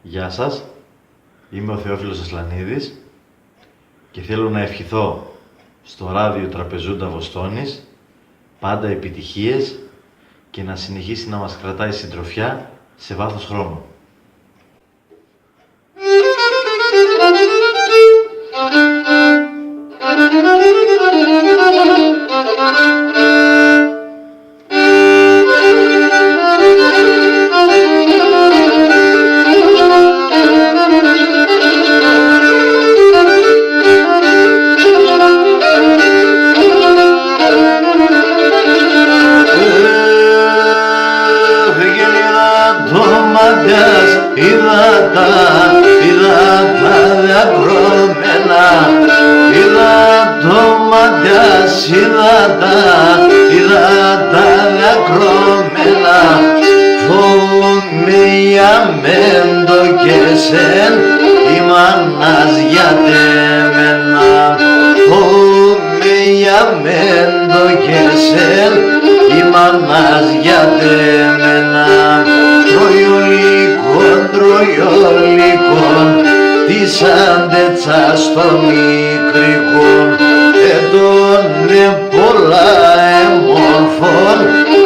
Γεια σας, είμαι ο Θεόφιλος Ασλανίδης και θέλω να ευχηθώ στο ράδιο Τραπεζούντα Βοστόνης πάντα επιτυχίες και να συνεχίσει να μας κρατάει συντροφιά σε βάθος χρόνου. Είδα τα διακρόμενα, είδα το μαντιάς, είδα τα διακρόμενα. Φωμία μέντο και σεν, η μάνας γιατί εμένα. Φωμία μέντο και σεν, η μάνας γιατί εμένα. Τροϊόλικον της αντέτσας των μικρικών, έντονε πολλά εμόρφων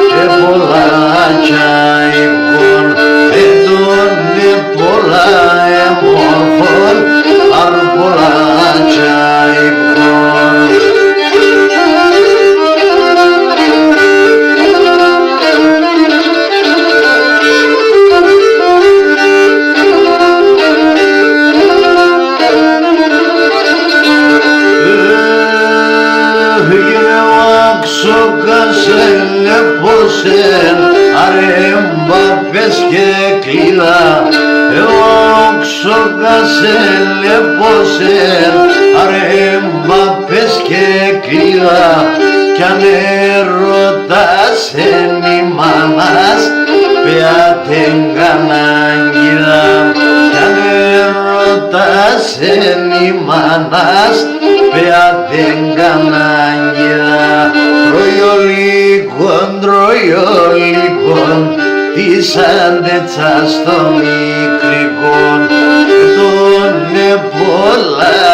και πολλά τσαϊκών, έντονε πολλά εμόρφων, αρ πολλά τσαϊκών. Αρεμπαπές και κλίδα, ξόκασε λεπόσεν, αρεμπαπές και κλίδα. Κι αν ερωτάσεν η μάνας, πέατεν κανάγκηδα. Κι αν ερωτάσεν η μάνας, πέατεν κανάγκηδα. Τροϊόλικον της αντέτσας των μικρικών, έντονε πολλά